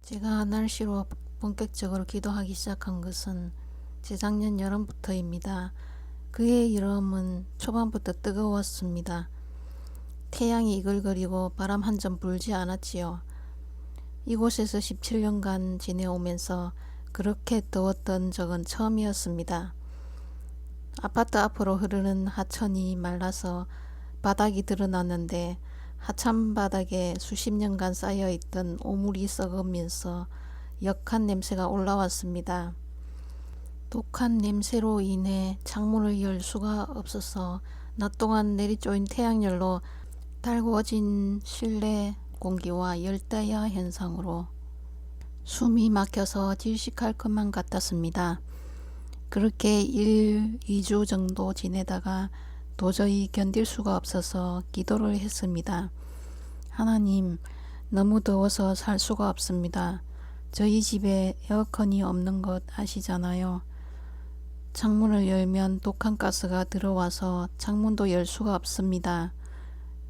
제가 날씨로 본격적으로 기도하기 시작한 것은 재작년 여름부터입니다. 그의 여름은 초반부터 뜨거웠습니다. 태양이 이글거리고 바람 한 점 불지 않았지요. 이곳에서 17년간 지내오면서 그렇게 더웠던 적은 처음이었습니다. 아파트 앞으로 흐르는 하천이 말라서 바닥이 드러났는데 하천 바닥에 수십 년간 쌓여있던 오물이 썩으면서 역한 냄새가 올라왔습니다. 독한 냄새로 인해 창문을 열 수가 없어서 낮 동안 내리쪼인 태양열로 달구어진 실내 공기와 열대야 현상으로 숨이 막혀서 질식할 것만 같았습니다. 그렇게 1, 2주 정도 지내다가 도저히 견딜 수가 없어서 기도를 했습니다. 하나님, 너무 더워서 살 수가 없습니다. 저희 집에 에어컨이 없는 것 아시잖아요. 창문을 열면 독한 가스가 들어와서 창문도 열 수가 없습니다.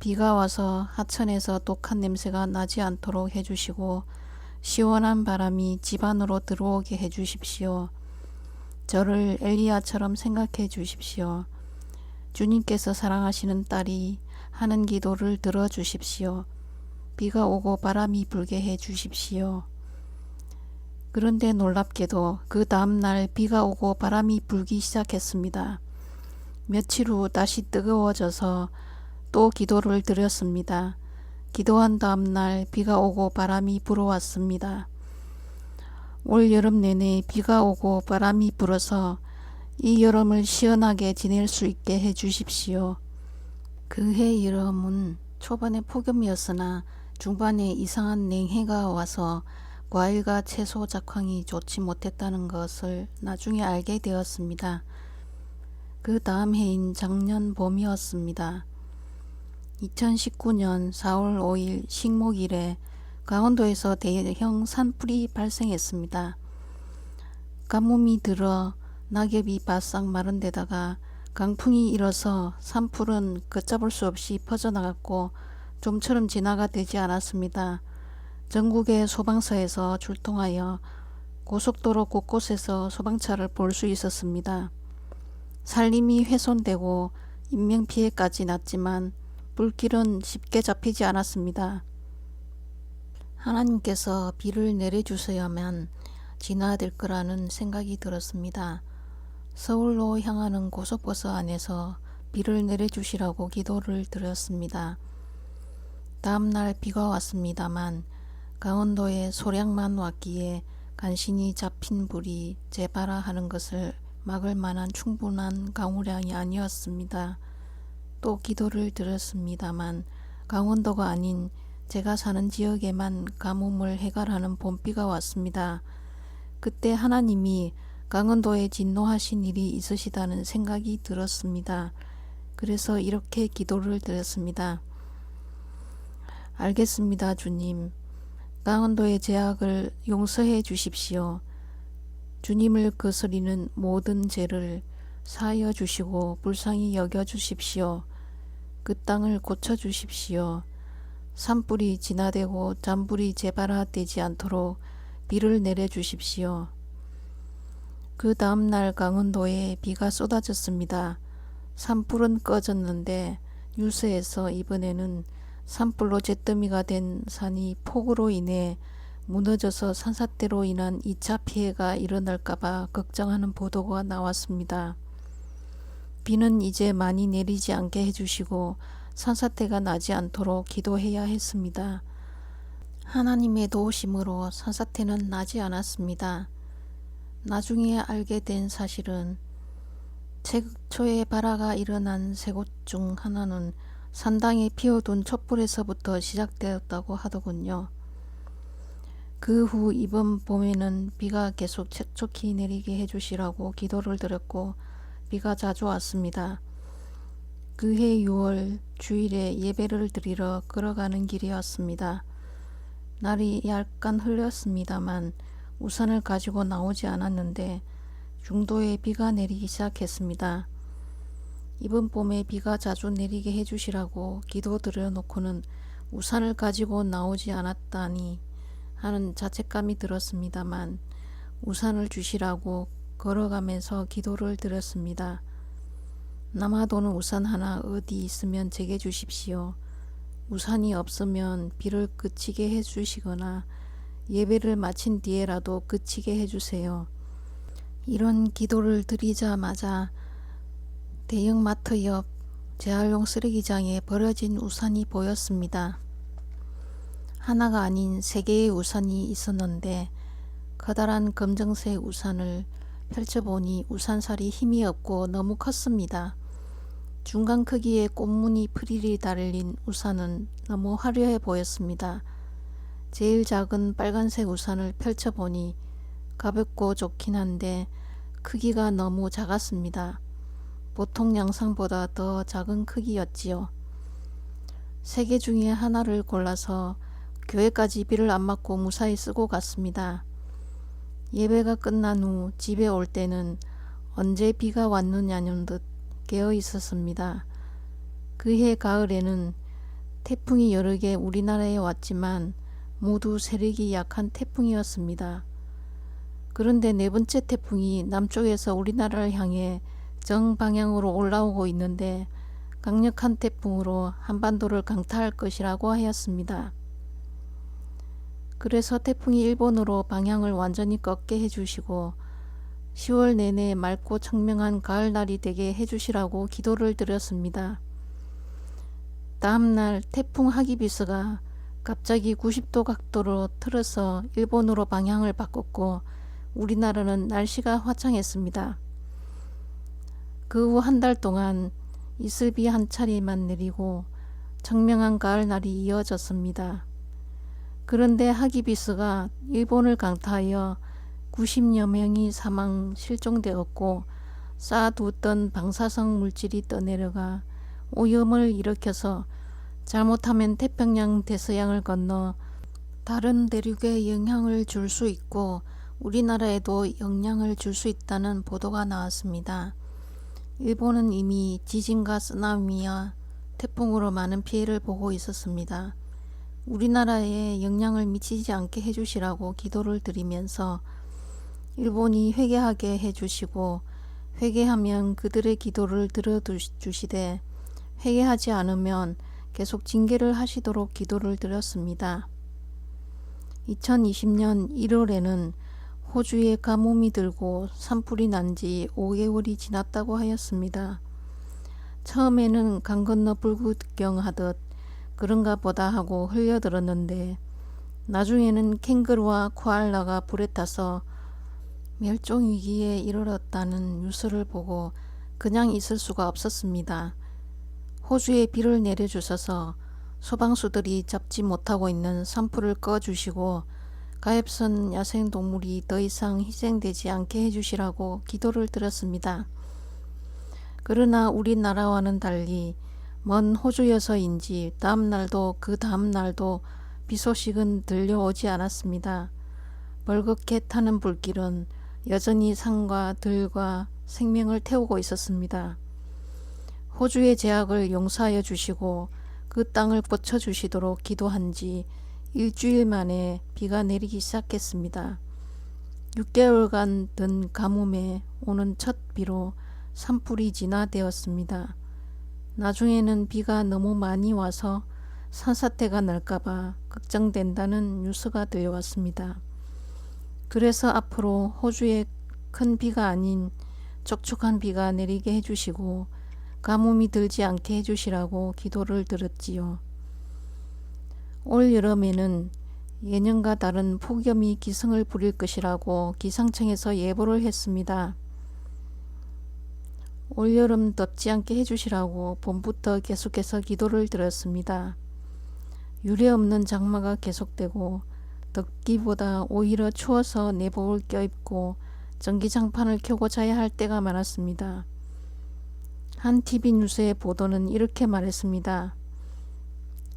비가 와서 하천에서 독한 냄새가 나지 않도록 해주시고 시원한 바람이 집 안으로 들어오게 해주십시오. 저를 엘리야처럼 생각해 주십시오. 주님께서 사랑하시는 딸이 하는 기도를 들어주십시오. 비가 오고 바람이 불게 해 주십시오. 그런데 놀랍게도 그 다음날 비가 오고 바람이 불기 시작했습니다. 며칠 후 다시 뜨거워져서 또 기도를 드렸습니다. 기도한 다음날 비가 오고 바람이 불어왔습니다. 올 여름 내내 비가 오고 바람이 불어서 이 여름을 시원하게 지낼 수 있게 해주십시오. 그해 여름은 초반에 폭염이었으나 중반에 이상한 냉해가 와서 과일과 채소 작황이 좋지 못했다는 것을 나중에 알게 되었습니다. 그 다음 해인 작년 봄이었습니다. 2019년 4월 5일 식목일에 강원도에서 대형 산불이 발생했습니다. 가뭄이 들어 낙엽이 바싹 마른 데다가 강풍이 일어서 산불은 걷잡을 수 없이 퍼져나갔고 좀처럼 진화가 되지 않았습니다. 전국의 소방서에서 출동하여 고속도로 곳곳에서 소방차를 볼 수 있었습니다. 살림이 훼손되고 인명피해까지 났지만 불길은 쉽게 잡히지 않았습니다. 하나님께서 비를 내려주셔야만 진화될 거라는 생각이 들었습니다. 서울로 향하는 고속버스 안에서 비를 내려주시라고 기도를 드렸습니다. 다음날 비가 왔습니다만 강원도에 소량만 왔기에 간신히 잡힌 불이 재발하는 것을 막을 만한 충분한 강우량이 아니었습니다. 또 기도를 드렸습니다만 강원도가 아닌 제가 사는 지역에만 가뭄을 해결하는 봄비가 왔습니다. 그때 하나님이 강원도에 진노하신 일이 있으시다는 생각이 들었습니다. 그래서 이렇게 기도를 드렸습니다. 알겠습니다, 주님. 강원도의 죄악을 용서해 주십시오. 주님을 거스리는 모든 죄를 사하여 주시고 불쌍히 여겨 주십시오. 그 땅을 고쳐 주십시오. 산불이 진화되고 잔불이 재발화되지 않도록 비를 내려 주십시오. 그 다음날 강원도에 비가 쏟아졌습니다. 산불은 꺼졌는데 유서에서 이번에는 산불로 잿더미가 된 산이 폭우로 인해 무너져서 산사태로 인한 2차 피해가 일어날까봐 걱정하는 보도가 나왔습니다. 비는 이제 많이 내리지 않게 해주시고 산사태가 나지 않도록 기도해야 했습니다. 하나님의 도우심으로 산사태는 나지 않았습니다. 나중에 알게 된 사실은 최초의 발화가 일어난 세 곳 중 하나는 산당에 피워둔 촛불에서부터 시작되었다고 하더군요. 그 후 이번 봄에는 비가 계속 촉촉히 내리게 해주시라고 기도를 드렸고 비가 자주 왔습니다. 그해 6월 주일에 예배를 드리러 걸어가는 길이었습니다. 날이 약간 흘렸습니다만 우산을 가지고 나오지 않았는데 중도에 비가 내리기 시작했습니다. 이번 봄에 비가 자주 내리게 해주시라고 기도 드려 놓고는 우산을 가지고 나오지 않았다니 하는 자책감이 들었습니다만 우산을 주시라고 걸어가면서 기도를 드렸습니다. 남아도는 우산 하나 어디 있으면 제게 주십시오. 우산이 없으면 비를 그치게 해주시거나 예배를 마친 뒤에라도 그치게 해주세요. 이런 기도를 드리자마자 대형마트 옆 재활용 쓰레기장에 버려진 우산이 보였습니다. 하나가 아닌 3개의 우산이 있었는데 커다란 검정색 우산을 펼쳐보니 우산살이 힘이 없고 너무 컸습니다. 중간 크기의 꽃무늬 프릴이 달린 우산은 너무 화려해 보였습니다. 제일 작은 빨간색 우산을 펼쳐보니 가볍고 좋긴 한데 크기가 너무 작았습니다. 보통 양상보다 더 작은 크기였지요. 3개 중에 하나를 골라서 교회까지 비를 안 맞고 무사히 쓰고 갔습니다. 예배가 끝난 후 집에 올 때는 언제 비가 왔느냐는 듯 깨어 있었습니다. 그해 가을에는 태풍이 여러 개 우리나라에 왔지만 모두 세력이 약한 태풍이었습니다. 그런데 4번째 태풍이 남쪽에서 우리나라를 향해 정방향으로 올라오고 있는데 강력한 태풍으로 한반도를 강타할 것이라고 하였습니다. 그래서 태풍이 일본으로 방향을 완전히 꺾게 해주시고 10월 내내 맑고 청명한 가을날이 되게 해주시라고 기도를 드렸습니다. 다음날 태풍 하기비스가 갑자기 90도 각도로 틀어서 일본으로 방향을 바꿨고 우리나라는 날씨가 화창했습니다. 그 후 한 달 동안 이슬비 한 차례만 내리고 청명한 가을날이 이어졌습니다. 그런데 하기비스가 일본을 강타하여 90여 명이 사망 실종되었고 쌓아두었던 방사성 물질이 떠내려가 오염을 일으켜서 잘못하면 태평양 대서양을 건너 다른 대륙에 영향을 줄 수 있고 우리나라에도 영향을 줄 수 있다는 보도가 나왔습니다. 일본은 이미 지진과 쓰나미와 태풍으로 많은 피해를 보고 있었습니다. 우리나라에 영향을 미치지 않게 해주시라고 기도를 드리면서 일본이 회개하게 해주시고 회개하면 그들의 기도를 들어주시되 회개하지 않으면 계속 징계를 하시도록 기도를 드렸습니다. 2020년 1월에는 호주에 가뭄이 들고 산불이 난 지 5개월이 지났다고 하였습니다. 처음에는 강 건너 불구경하듯 그런가 보다 하고 흘려들었는데 나중에는 캥거루와 코알라가 불에 타서 멸종위기에 이르렀다는 뉴스를 보고 그냥 있을 수가 없었습니다. 호주에 비를 내려주셔서 소방수들이 잡지 못하고 있는 산불을 꺼주시고 가엾은 야생동물이 더 이상 희생되지 않게 해주시라고 기도를 드렸습니다. 그러나 우리나라와는 달리 먼 호주여서인지 다음날도 그 다음날도 비 소식은 들려오지 않았습니다. 벌겋게 타는 불길은 여전히 산과 들과 생명을 태우고 있었습니다. 호주의 죄악을 용서하여 주시고 그 땅을 고쳐주시도록 기도한 지 일주일 만에 비가 내리기 시작했습니다. 6개월간 든 가뭄에 오는 첫 비로 산불이 진화되었습니다. 나중에는 비가 너무 많이 와서 산사태가 날까봐 걱정된다는 뉴스가 들려왔습니다. 그래서 앞으로 호주에 큰 비가 아닌 촉촉한 비가 내리게 해주시고 가뭄이 들지 않게 해주시라고 기도를 드렸지요. 올 여름에는 예년과 다른 폭염이 기승을 부릴 것이라고 기상청에서 예보를 했습니다. 올여름 덥지 않게 해주시라고 봄부터 계속해서 기도를 드렸습니다. 유례없는 장마가 계속되고 덥기보다 오히려 추워서 내복을 껴입고 전기장판을 켜고 자야 할 때가 많았습니다. 한 TV 뉴스의 보도는 이렇게 말했습니다.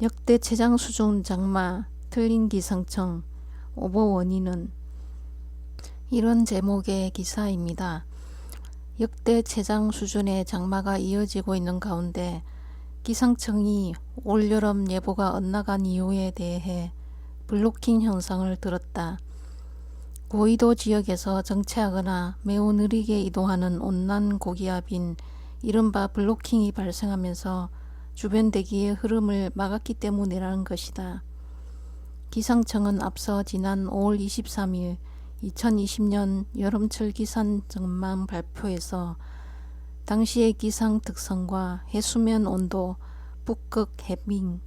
역대 최장 수준 장마, 틀린 기상청, 오버 원인은 이런 제목의 기사입니다. 역대 최장 수준의 장마가 이어지고 있는 가운데 기상청이 올여름 예보가 엇나간 이유에 대해 블로킹 현상을 들었다. 고위도 지역에서 정체하거나 매우 느리게 이동하는 온난 고기압인 이른바 블로킹이 발생하면서 주변 대기의 흐름을 막았기 때문이라는 것이다. 기상청은 앞서 지난 5월 23일 2020년 여름철 기상 전망 발표에서 당시의 기상 특성과 해수면 온도, 북극 해빙,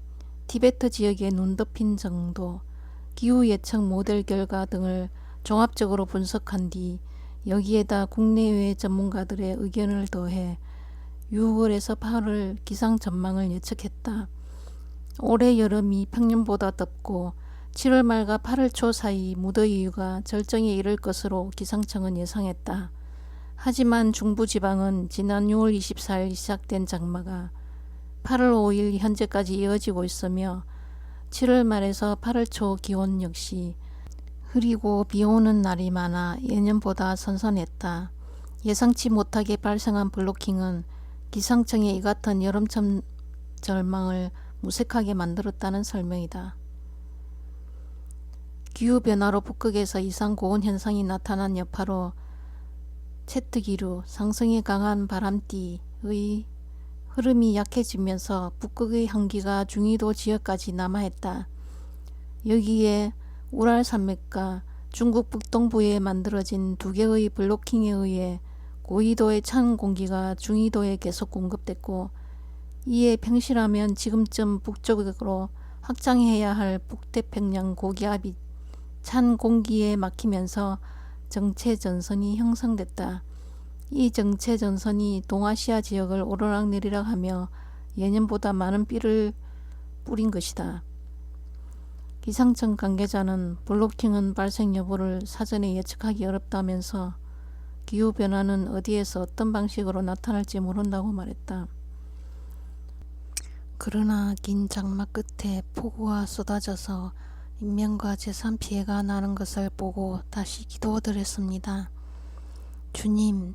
티베트 지역의 눈 덮인 정도, 기후 예측 모델 결과 등을 종합적으로 분석한 뒤 여기에다 국내외 전문가들의 의견을 더해 6월에서 8월 기상 전망을 예측했다. 올해 여름이 평년보다 덥고 7월 말과 8월 초 사이 무더위가 절정에 이를 것으로 기상청은 예상했다. 하지만 중부지방은 지난 6월 24일 시작된 장마가 8월 5일 현재까지 이어지고 있으며 7월 말에서 8월 초 기온 역시 흐리고 비오는 날이 많아 예년보다 선선했다. 예상치 못하게 발생한 블로킹은 기상청의 이 같은 여름철 전망을 무색하게 만들었다는 설명이다. 기후변화로 북극에서 이상 고온 현상이 나타난 여파로 채뜨기류, 상승이 강한 바람띠의 흐름이 약해지면서 북극의 한기가 중위도 지역까지 남하했다. 여기에 우랄 산맥과 중국 북동부에 만들어진 두 개의 블로킹에 의해 고위도의 찬 공기가 중위도에 계속 공급됐고, 이에 평시라면 지금쯤 북쪽으로 확장해야 할 북태평양 고기압이 찬 공기에 막히면서 정체전선이 형성됐다. 이 정체전선이 동아시아 지역을 오르락내리락 하며 예년보다 많은 비를 뿌린 것이다. 기상청 관계자는 블로킹은 발생 여부를 사전에 예측하기 어렵다면서 기후변화는 어디에서 어떤 방식으로 나타날지 모른다고 말했다. 그러나 긴 장마 끝에 폭우가 쏟아져서 인명과 재산 피해가 나는 것을 보고 다시 기도드렸습니다. 주님,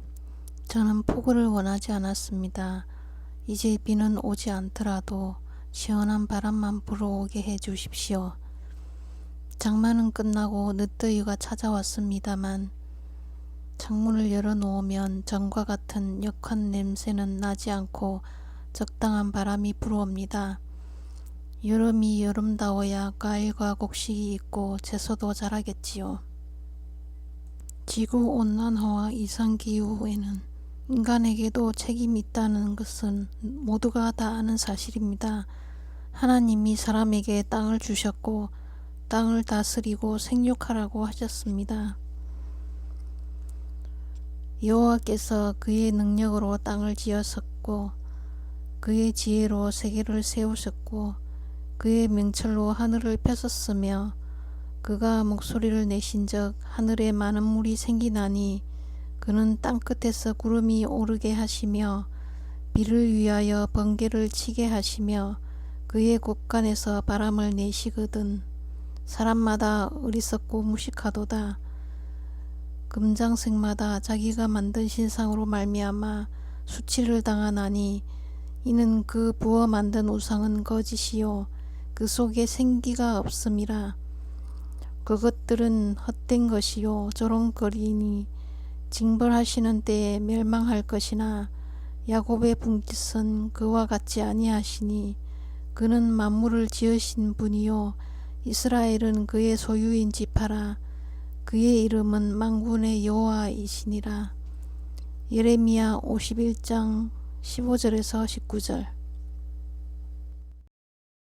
저는 폭우를 원하지 않았습니다. 이제 비는 오지 않더라도 시원한 바람만 불어오게 해주십시오. 장마는 끝나고 늦더위가 찾아왔습니다만 창문을 열어놓으면 전과 같은 역한 냄새는 나지 않고 적당한 바람이 불어옵니다. 여름이 여름다워야 과일과 곡식이 있고 채소도 자라겠지요. 지구온난화와 이상기후에는 인간에게도 책임이 있다는 것은 모두가 다 아는 사실입니다. 하나님이 사람에게 땅을 주셨고 땅을 다스리고 생육하라고 하셨습니다. 여호와께서 그의 능력으로 땅을 지으셨고 그의 지혜로 세계를 세우셨고 그의 명철로 하늘을 펴셨으며 그가 목소리를 내신즉 하늘에 많은 물이 생기나니 그는 땅끝에서 구름이 오르게 하시며 비를 위하여 번개를 치게 하시며 그의 곳간에서 바람을 내시거든 사람마다 어리석고 무식하도다. 금장색마다 자기가 만든 신상으로 말미암아 수치를 당하나니 이는 그 부어 만든 우상은 거짓이요 그 속에 생기가 없음이라. 그것들은 헛된 것이요 조롱거리니 징벌하시는 때에 멸망할 것이나 야곱의 분깃은 그와 같지 아니하시니 그는 만물을 지으신 분이요 이스라엘은 그의 소유인지파라. 그의 이름은 만군의 여호와이시니라. 예레미야 51장 15절에서 19절.